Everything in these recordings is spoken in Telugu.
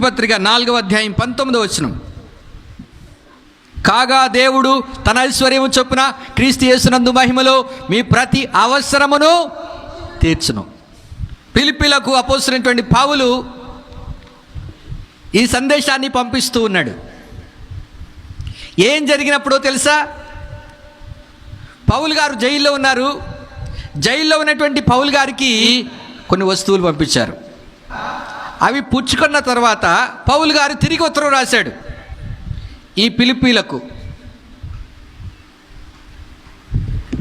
పత్రిక 4వ అధ్యాయం 19వ వచనం. కాగా దేవుడు తన ఐశ్వర్యము చొప్పున క్రీస్తు యేసునందు మహిమలో మీ ప్రతి అవసరమును తీర్చును. ఫిలిప్పీలకు అపోస్తలుడైనటువంటి పౌలు ఈ సందేశాన్ని పంపిస్తూ ఉన్నాడు. ఏం జరిగినప్పుడో తెలుసా? పౌలు గారు జైల్లో ఉన్నారు. జైల్లో ఉన్నటువంటి పౌలు గారికి కొన్ని వస్తువులు పంపించారు. అవి పుచ్చుకున్న తర్వాత పౌలు గారు తిరిగి ఉత్తరం రాశాడు ఈ ఫిలిప్పీలకు.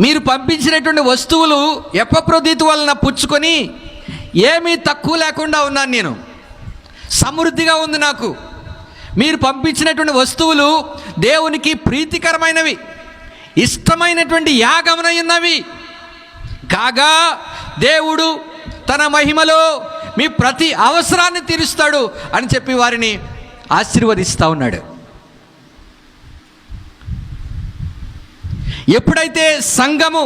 మీరు పంపించినటువంటి వస్తువులు ఎపఫ్రోదితు వలన పుచ్చుకొని ఏమీ తక్కువ లేకుండా ఉన్నాను, నేను సమృద్ధిగా ఉంది నాకు. మీరు పంపించినటువంటి వస్తువులు దేవునికి ప్రీతికరమైనవి, ఇష్టమైనటువంటి యాగమునై ఉన్నవి. కాగా దేవుడు తన మహిమలో మీ ప్రతి అవసరాన్ని తీరుస్తాడు అని చెప్పి వారిని ఆశీర్వదిస్తూ ఉన్నాడు. ఎప్పుడైతే సంఘము,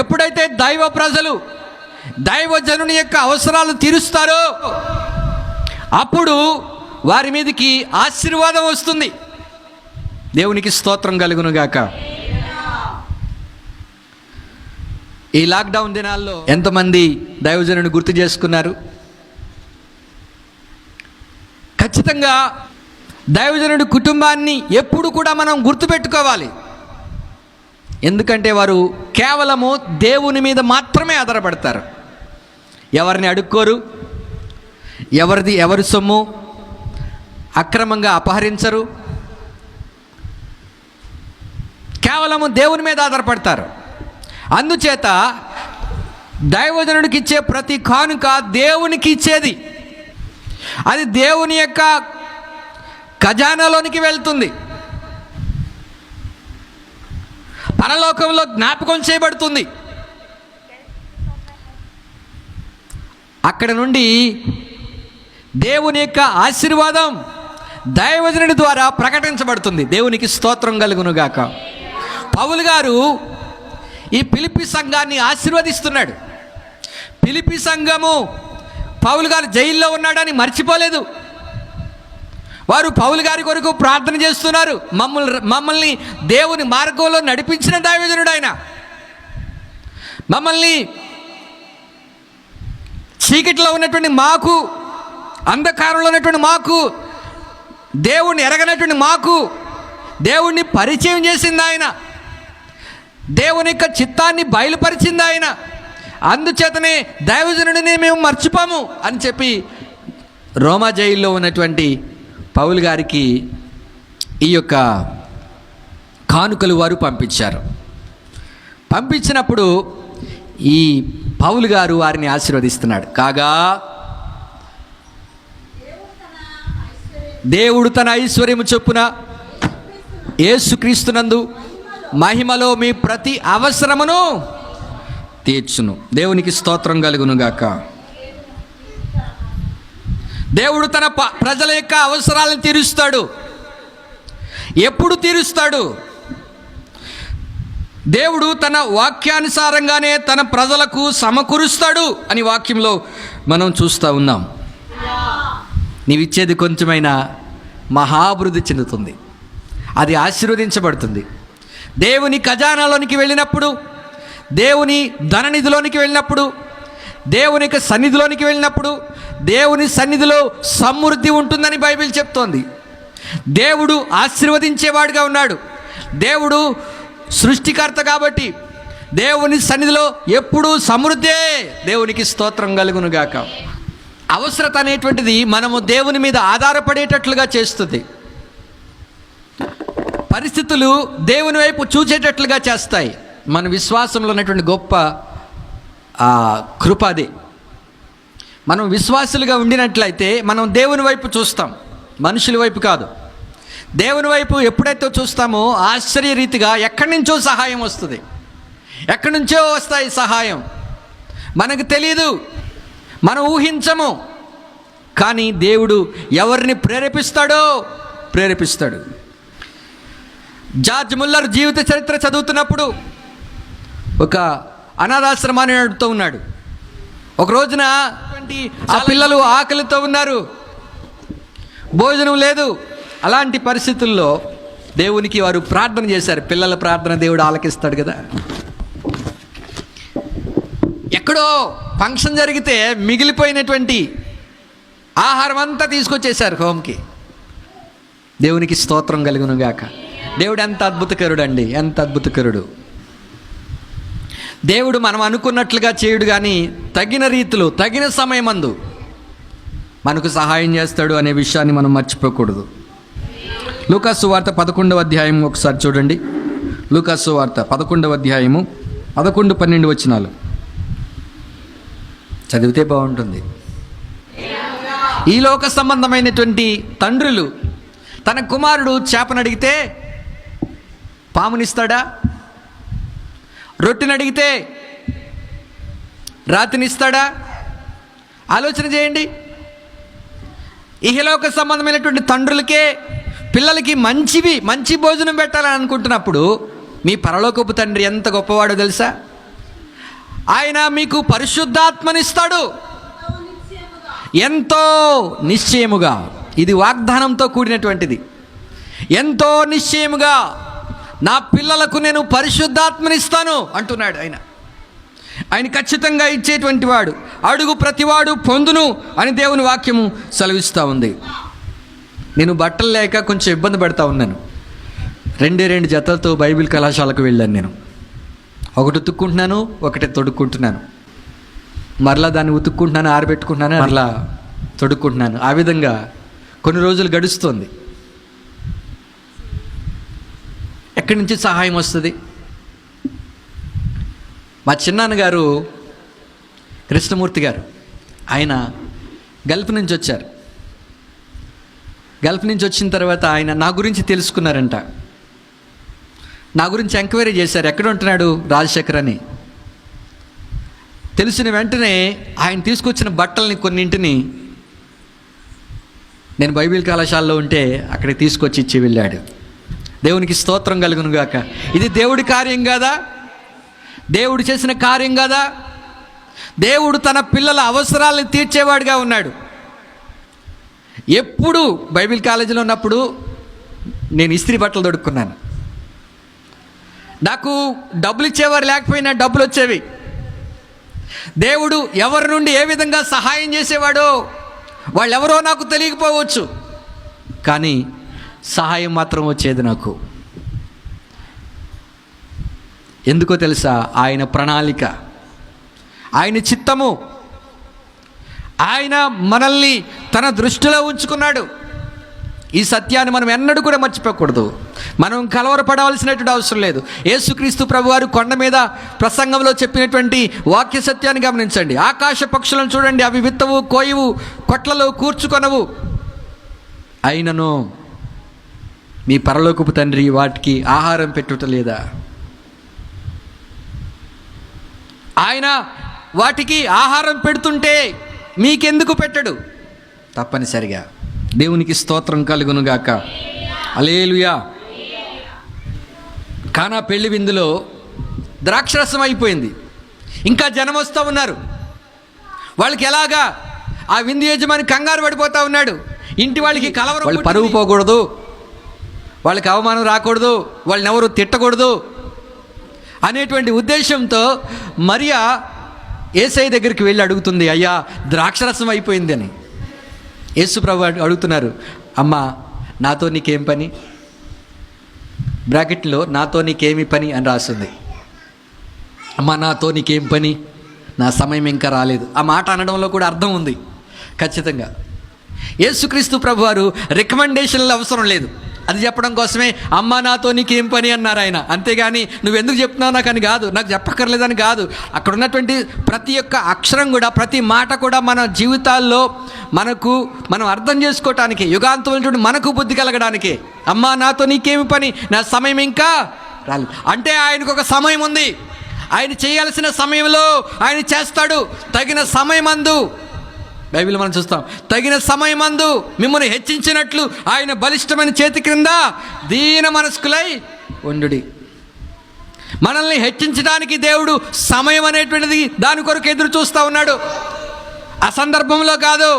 ఎప్పుడైతే దైవ ప్రజలు దైవజనుని యొక్క అవసరాలు తీరుస్తారో అప్పుడు వారి మీదకి ఆశీర్వాదం వస్తుంది. దేవునికి స్తోత్రం కలుగును గాక. ఈ లాక్డౌన్ దినాల్లో ఎంతమంది దైవజనుని గుర్తు చేసుకున్నారు? ఖచ్చితంగా దైవజనుడి కుటుంబాన్ని ఎప్పుడు కూడా మనం గుర్తుపెట్టుకోవాలి. ఎందుకంటే వారు కేవలము దేవుని మీద మాత్రమే ఆధారపడతారు. ఎవరిని అడుక్కోరు, ఎవరి సొమ్ము అక్రమంగా అపహరించరు, కేవలము దేవుని మీద ఆధారపడతారు. అందుచేత దైవజనుడికి ఇచ్చే ప్రతి కానుక దేవునికి ఇచ్చేది. అది దేవుని యొక్క ఖజానాలోనికి వెళ్తుంది, పరలోకంలో జ్ఞాపకం చేయబడుతుంది. అక్కడ నుండి దేవుని యొక్క ఆశీర్వాదం దైవజనుడి ద్వారా ప్రకటించబడుతుంది. దేవునికి స్తోత్రం కలుగునుగాక. పౌలు గారు ఈ ఫిలిప్పీ సంఘాన్ని ఆశీర్వదిస్తున్నాడు. ఫిలిప్పీ సంఘము పౌలు గారు జైల్లో ఉన్నాడని మర్చిపోలేదు. వారు పౌలు గారి కొరకు ప్రార్థన చేస్తున్నారు. మమ్మల్ని దేవుని మార్గంలో నడిపించిన దైవజనుడు ఆయన. మమ్మల్ని చీకటిలో ఉన్నటువంటి మాకు, అంధకారంలో ఉన్నటువంటి మాకు, దేవుణ్ణి ఎరగనటువంటి మాకు దేవుణ్ణి పరిచయం చేసింది ఆయన. దేవుని యొక్క చిత్తాన్ని బయలుపరిచింది ఆయన. అందుచేతనే దైవజనుడిని మేము మర్చిపోము అని చెప్పి రోమా జైల్లో ఉన్నటువంటి పౌలు గారికి ఈ యొక్క కానుకలు వారు పంపించారు. పంపించినప్పుడు ఈ పౌలు గారు వారిని ఆశీర్వదిస్తున్నాడు. కాగా దేవుడు తన ఐశ్వర్యము చొప్పున యేసుక్రీస్తునందు మహిమలో మీ ప్రతి అవసరమును తీర్చును. దేవునికి స్తోత్రం కలుగునుగాక. దేవుడు తన ప్రజల యొక్క అవసరాలను తీరుస్తాడు. ఎప్పుడు తీరుస్తాడు? దేవుడు తన వాక్యానుసారంగానే తన ప్రజలకు సమకూరుస్తాడు అని వాక్యంలో మనం చూస్తూ ఉన్నాం. నీవిచ్చేది కొంచెమైనా మహాభివృద్ధి చెందుతుంది, అది ఆశీర్వదించబడుతుంది. దేవుని ఖజానాలోనికి వెళ్ళినప్పుడు, దేవుని ధననిధిలోనికి వెళ్ళినప్పుడు, దేవుని యొక్క సన్నిధిలోనికి వెళ్ళినప్పుడు దేవుని సన్నిధిలో సమృద్ధి ఉంటుందని బైబిల్ చెప్తోంది. దేవుడు ఆశీర్వదించేవాడుగా ఉన్నాడు. దేవుడు సృష్టికర్త కాబట్టి దేవుని సన్నిధిలో ఎప్పుడూ సమృద్ధే. దేవునికి స్తోత్రం కలుగునుగాక. అవసరత అనేటువంటిది మనము దేవుని మీద ఆధారపడేటట్లుగా చేస్తుంది. పరిస్థితులు దేవుని వైపు చూచేటట్లుగా చేస్తాయి. మన విశ్వాసంలో ఉన్నటువంటి గొప్ప కృప అదే. మనం విశ్వాసులుగా ఉండినట్లయితే మనం దేవుని వైపు చూస్తాం, మనుషుల వైపు కాదు. దేవుని వైపు ఎప్పుడైతే చూస్తామో ఆశ్చర్యరీతిగా ఎక్కడి నుంచో సహాయం వస్తుంది. ఎక్కడి నుంచో వస్తాయి సహాయం, మనకు తెలియదు, మనం ఊహించము. కానీ దేవుడు ఎవరిని ప్రేరేపిస్తాడు. జార్జ్ ముల్లర్ జీవిత చరిత్ర చదువుతున్నప్పుడు ఒక అనాథాశ్రమాన్ని నడుపుతూ ఉన్నాడు. ఒక రోజున ఆ పిల్లలు ఆకలితో ఉన్నారు. భోజనం లేదు. అలాంటి పరిస్థితుల్లో దేవునికి వారు ప్రార్థన చేశారు. పిల్లల ప్రార్థన దేవుడు ఆలకిస్తాడు కదా. ఎక్కడో ఫంక్షన్ జరిగితే మిగిలిపోయినటువంటి ఆహారం అంతా తీసుకొచ్చేశారు హోమ్కి. దేవునికి స్తోత్రం కలుగును గాక. దేవుడు ఎంత అద్భుతకరుడు అండి, ఎంత అద్భుతకరుడు. దేవుడు మనం అనుకున్నట్లుగా చేయడు, కానీ తగిన రీతిలో తగిన సమయమందు మనకు సహాయం చేస్తాడు అనే విషయాన్ని మనం మర్చిపోకూడదు. లూకాసు సువార్త 11వ అధ్యాయం ఒకసారి చూడండి. లూకాసు సువార్త 11వ అధ్యాయము 11-12 వచనాలు చదివితే బాగుంటుంది. ఈ లోక సంబంధమైనటువంటి తండ్రులు తన కుమారుడు చేపను అడిగితే పామునిస్తాడా? రొట్టెని అడిగితే రాతినిస్తాడా? ఆలోచన చేయండి. ఇహలోక సంబంధమైనటువంటి తండ్రులకే పిల్లలకి మంచి భోజనం పెట్టాలని అనుకుంటున్నప్పుడు మీ పరలోకపు తండ్రి ఎంత గొప్పవాడో తెలుసా? ఆయన మీకు పరిశుద్ధాత్మనిస్తాడు ఎంతో నిశ్చయముగా. ఇది వాగ్దానంతో కూడినటువంటిది. ఎంతో నిశ్చయముగా నా పిల్లలకు నేను పరిశుద్ధాత్మనిస్తాను అంటున్నాడు ఆయన. ఆయన ఖచ్చితంగా ఇచ్చేటువంటి వాడు. అడుగు ప్రతివాడు పొందును అని దేవుని వాక్యము సెలవిస్తూ ఉంది. నేను బట్టలు లేక కొంచెం ఇబ్బంది పడుతూ ఉన్నాను. 2 జతలతో బైబిల్ కళాశాలకు వెళ్ళాను. నేను ఒకటి ఉతుక్కుంటున్నాను, ఒకటి తొడుక్కుంటున్నాను. మరలా దాన్ని ఉతుక్కుంటున్నాను, ఆరబెట్టుకుంటున్నాను, మరలా తొడుక్కుంటున్నాను. ఆ విధంగా కొన్ని రోజులు గడుస్తుంది. ఎక్కడి నుంచి సహాయం వస్తుంది? మా చిన్నాన్నగారు కృష్ణమూర్తి గారు, ఆయన గల్ఫ్ నుంచి వచ్చారు. గల్ఫ్ నుంచి వచ్చిన తర్వాత ఆయన నా గురించి తెలుసుకున్నారంట. నా గురించి ఎంక్వైరీ చేశారు. ఎక్కడ ఉంటున్నాడు రాజశేఖర్ అని. తెలిసిన వెంటనే ఆయన తీసుకొచ్చిన బట్టల్ని కొన్నింటిని నేను బైబిల్ కళాశాలలో ఉంటే అక్కడికి తీసుకొచ్చి ఇచ్చి వెళ్ళాడు. దేవునికి స్తోత్రం కలుగును గాక. ఇది దేవుడి కార్యం కాదా? దేవుడు చేసిన కార్యం కాదా? దేవుడు తన పిల్లల అవసరాలను తీర్చేవాడిగా ఉన్నాడు. ఎప్పుడు బైబిల్ కాలేజీలో ఉన్నప్పుడు నేను ఇస్త్రీ బట్టలు తొడుక్కున్నాను. నాకు డబ్బులు ఇచ్చేవారు లేకపోయినా డబ్బులు వచ్చేవి. దేవుడు ఎవరి నుండి ఏ విధంగా సహాయం చేసేవాడో వాళ్ళెవరో నాకు తెలియకపోవచ్చు, కానీ సహాయం మాత్రం వచ్చేది నాకు. ఎందుకో తెలుసా? ఆయన ప్రణాళిక, ఆయన చిత్తము. ఆయన మనల్ని తన దృష్టిలో ఉంచుకున్నాడు. ఈ సత్యాన్ని మనం ఎన్నడూ కూడా మర్చిపోకూడదు. మనం కలవరపడవలసినటువంటి అవసరం లేదు. యేసుక్రీస్తు ప్రభువారు కొండ మీద ప్రసంగంలో చెప్పినటువంటి వాక్య సత్యాన్ని గమనించండి. ఆకాశ పక్షులను చూడండి, అవి విత్తవు, కోయవు, కొట్లలో కూర్చుకొనవు, అయినను మీ పరలోకపు తండ్రి వాటికి ఆహారం పెట్టుట లేదా? ఆయన వాటికి ఆహారం పెడుతుంటే మీకెందుకు పెట్టడు? తప్పనిసరిగా. దేవునికి స్తోత్రం కలుగును గాక. హల్లెలూయా. కానా పెళ్లి విందులో ద్రాక్షరసం అయిపోయింది. ఇంకా జనం వస్తూ ఉన్నారు. వాళ్ళకి ఎలాగా? ఆ విందు యజమాని కంగారు పడిపోతూ ఉన్నాడు. ఇంటి వాళ్ళకి కలవరం, వాళ్ళు పరువు పోకూడదు, వాళ్ళకి అవమానం రాకూడదు, వాళ్ళని ఎవరు తిట్టకూడదు అనేటువంటి ఉద్దేశంతో మరియా యేసయ్య దగ్గరికి వెళ్ళి అడుగుతుంది, అయ్యా ద్రాక్షరసం అయిపోయింది అని. యేసు ప్రభు అడుగుతున్నారు, అమ్మా నాతో నీకేం పని? బ్రాకెట్లో నాతో నీకేమి పని అని రాస్తుంది. అమ్మా నాతో నీకేం పని, నా సమయం ఇంకా రాలేదు. ఆ మాట అనడంలో కూడా అర్థం ఉంది ఖచ్చితంగా. యేసుక్రీస్తు ప్రభు వారు రికమెండేషన్లు అవసరం లేదు. అది చెప్పడం కోసమే అమ్మా నాతో నీకేం పని అన్నారు ఆయన. అంతేగాని నువ్వెందుకు చెప్తున్నావు నాకు అని కాదు, నాకు చెప్పక్కర్లేదని కాదు. అక్కడ ఉన్నటువంటి ప్రతి ఒక్క అక్షరం కూడా, ప్రతి మాట కూడా మన జీవితాల్లో మనం అర్థం చేసుకోవటానికి, యుగాంతమైనటువంటి మనకు బుద్ధి కలగడానికి. అమ్మా నాతో నీకేమి పని, నా సమయం ఇంకా రాలేదు అంటే ఆయనకు ఒక సమయం ఉంది. ఆయన చేయాల్సిన సమయంలో ఆయన చేస్తాడు. తగిన సమయమందు, బైబిల్ మనం చూస్తాం, తగిన సమయమందు మిమ్మల్ని హెచ్చించినట్లు ఆయన బలిష్టమైన చేతి క్రింద దీన మనస్కులై ఉండుడి. మనల్ని హెచ్చించడానికి దేవుడు సమయం అనేటువంటిది దాని కొరకు ఎదురు చూస్తూ ఉన్నాడు. ఆ సందర్భంలో కాదు,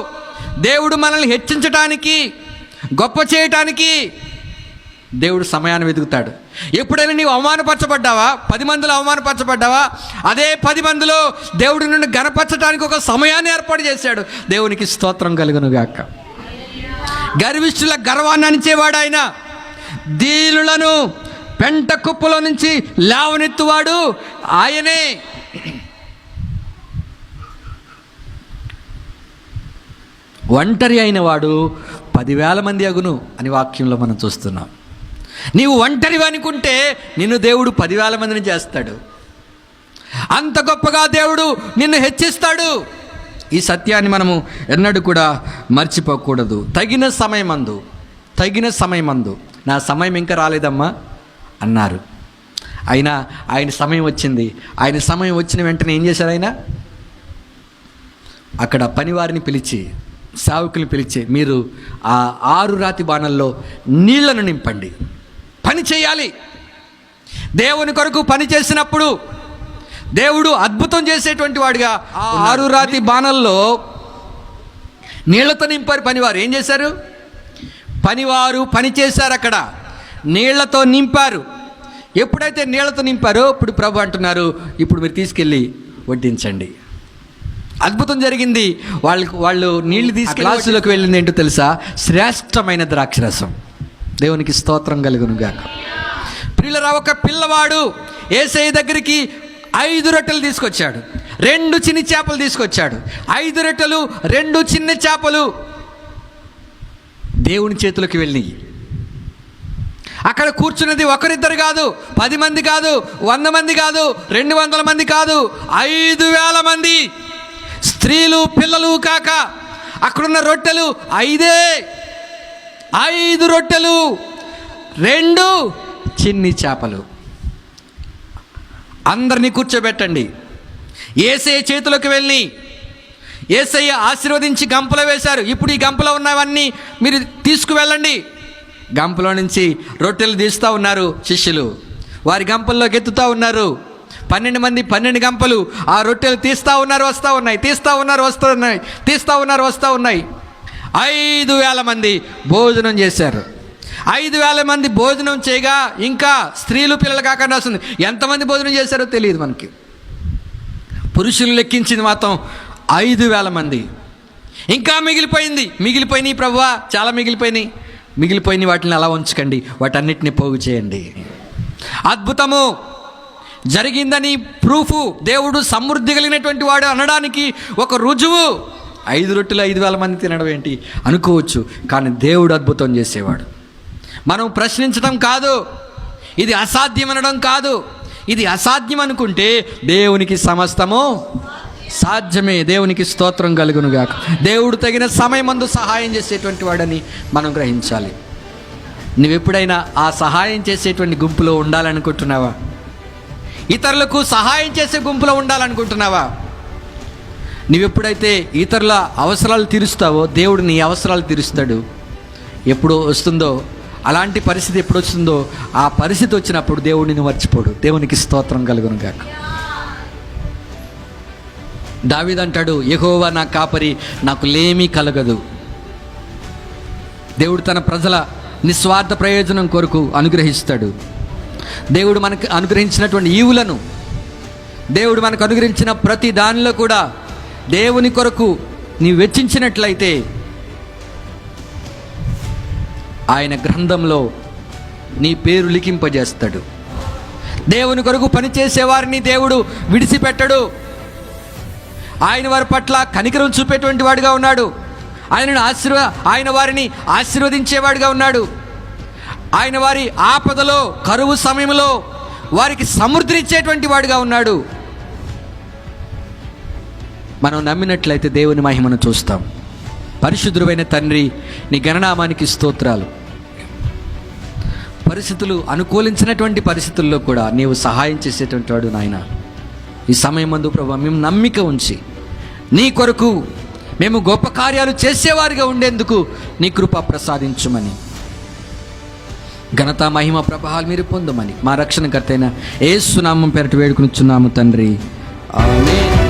దేవుడు మనల్ని హెచ్చించడానికి గొప్ప చేయటానికి దేవుడు సమయాన్ని వెతుకుతాడు. ఎప్పుడైనా నీవు అవమానపరచబడ్డావా? 10 మందిలో అవమానపరచబడ్డావా? అదే 10 మందిలో దేవుడి నుండి గణపరచడానికి ఒక సమయాన్ని ఏర్పాటు చేశాడు. దేవునికి స్తోత్రం కలుగును గాక. గర్విష్ఠుల గర్వాన్ని అణిచేవాడు ఆయన. దీనులను పెంట కుప్పలో నుంచి లేవనెత్తువాడు ఆయనే. ఒంటరి అయిన వాడు 10,000 మంది అగును అని వాక్యంలో మనం చూస్తున్నాం. నీవు ఒంటరివి అనుకుంటే నిన్ను దేవుడు 10,000 మందిని చేస్తాడు. అంత గొప్పగా దేవుడు నిన్ను హెచ్చిస్తాడు. ఈ సత్యాన్ని మనము ఎన్నడూ కూడా మర్చిపోకూడదు. తగిన సమయమందు నా సమయం ఇంకా రాలేదమ్మా అన్నారు. ఆయన సమయం వచ్చింది. ఆయన సమయం వచ్చిన వెంటనే ఏం చేశారు? ఆయన అక్కడ పనివారిని పిలిచి, సేవకుల్ని పిలిచి, మీరు ఆ 6 రాతి బాణల్లో నీళ్లను నింపండి, పని చేయాలి. దేవుని కొరకు పని చేసినప్పుడు దేవుడు అద్భుతం చేసేటువంటి వాడుగా ఆ 6 రాతి బాణల్లో నీళ్లతో నింపారు. పనివారు ఏం చేశారు? పనివారు పని చేశారు. అక్కడ నీళ్లతో నింపారు. ఎప్పుడైతే నీళ్లతో నింపారో ఇప్పుడు ప్రభు అంటున్నారు, ఇప్పుడు మీరు తీసుకెళ్ళి వడ్డించండి. అద్భుతం జరిగింది. వాళ్ళు నీళ్లు తీసుకెళ్ళి గ్లాసులోకి వెళ్ళింది ఏంటో తెలుసా? శ్రేష్టమైన ద్రాక్షరసం. దేవునికి స్తోత్రం కలుగును గాక. ప్రియులారా, ఒక పిల్లవాడు యేసయ్య దగ్గరికి 5 రొట్టెలు తీసుకొచ్చాడు, 2 చిన్ని చేపలు తీసుకొచ్చాడు. 5 రొట్టెలు 2 చిన్న చేపలు దేవుని చేతులకు వెళ్ళినాయి. అక్కడ కూర్చున్నది ఒకరిద్దరు కాదు, 10 మంది కాదు, 100 మంది కాదు, 200 మంది కాదు, 5,000 మంది స్త్రీలు పిల్లలు కాక అక్కడున్న రొట్టెలు 5 రొట్టెలు 2 చిన్ని చేపలు. అందరినీ కూర్చోబెట్టండి. యేసయ్య చేతులకు వెళ్ళి యేసయ్య ఆశీర్వదించి గంపలో వేశారు. ఇప్పుడు ఈ గంపలో ఉన్నవన్నీ మీరు తీసుకువెళ్ళండి. గంపలో నుంచి రొట్టెలు తీస్తూ ఉన్నారు శిష్యులు. వారి గంపల్లోకి ఎత్తుతూ ఉన్నారు. 12 మంది 12 గంపలు ఆ రొట్టెలు తీస్తూ ఉన్నారు, వస్తూ ఉన్నాయి. 5,000 మంది భోజనం చేశారు. 5,000 మంది భోజనం చేయగా ఇంకా స్త్రీలు పిల్లలు కాకుండా వస్తుంది. ఎంతమంది భోజనం చేశారో తెలియదు మనకి. పురుషులు లెక్కించింది మాత్రం 5,000 మంది. ఇంకా మిగిలిపోయినాయి ప్రభువా, చాలా మిగిలిపోయినాయి వాటిని అలా ఉంచకండి, వాటన్నిటిని పోగు చేయండి. అద్భుతము జరిగిందని ప్రూఫ్, దేవుడు సమృద్ధి కలిగినటువంటి వాడు అనడానికి ఒక రుజువు 5 రొట్టెలు 5,000 మంది తినడం ఏంటి అనుకోవచ్చు, కానీ దేవుడు అద్భుతం చేసేవాడు. మనం ప్రశ్నించడం కాదు, ఇది అసాధ్యం అనడం కాదు. ఇది అసాధ్యం అనుకుంటే దేవునికి సమస్తము సాధ్యమే. దేవునికి స్తోత్రం కలుగును గాక. దేవుడు తగిన సమయమందు సహాయం చేసేటువంటి వాడని మనం గ్రహించాలి. నువ్వెప్పుడైనా ఆ సహాయం చేసేటువంటి గుంపులో ఉండాలనుకుంటున్నావా? ఇతరులకు సహాయం చేసే గుంపులో ఉండాలనుకుంటున్నావా? నువ్వెప్పుడైతే ఇతరుల అవసరాలు తీరుస్తావో దేవుడు నీ అవసరాలు తీరుస్తాడు. ఎప్పుడు వస్తుందో అలాంటి పరిస్థితి ఎప్పుడు వస్తుందో ఆ పరిస్థితి వచ్చినప్పుడు దేవుడు నిన్ను మర్చిపోడు. దేవునికి స్తోత్రం కలుగును గాక. దావీదు అంటాడు, యెహోవా నా కాపరి, నాకు లేమీ కలగదు. దేవుడు తన ప్రజల నిస్వార్థ ప్రయోజనం కొరకు అనుగ్రహిస్తాడు. దేవుడు మనకు అనుగ్రహించినటువంటి ఈవులను, దేవుడు మనకు అనుగ్రహించిన ప్రతి దానిలో కూడా దేవుని కొరకు నీవు వెచ్చించినట్లయితే ఆయన గ్రంథంలో నీ పేరు లిఖింపజేస్తాడు. దేవుని కొరకు పనిచేసేవారిని దేవుడు విడిచిపెట్టడు. ఆయన వారి పట్ల కనికరం చూపేటువంటి వాడిగా ఉన్నాడు. ఆయన వారిని ఆశీర్వదించేవాడిగా ఉన్నాడు. ఆయన వారి ఆపదలో, కరువు సమయంలో వారికి సమృద్ధినిచ్చేటువంటి వాడిగా ఉన్నాడు. మనం నమ్మినట్లయితే దేవుని మహిమను చూస్తాం. పరిశుద్ధుడైన తండ్రి, నీ గణనామానికి స్తోత్రాలు. పరిస్థితులు అనుకూలించినటువంటి పరిస్థితుల్లో కూడా నీవు సహాయం చేసేటువంటి వాడు నాయన. ఈ సమయం మందు ప్రభువా, మేము నమ్మిక ఉంచి నీ కొరకు మేము గొప్ప కార్యాలు చేసేవారిగా ఉండేందుకు నీ కృప ప్రసాదించుమని, ఘనత మహిమ ప్రభావాలు మీరు పొందమని మా రక్షణకర్త అయిన యేసు నామం పేరట వేడుకొనుచున్నాము తండ్రి. ఆమేన్.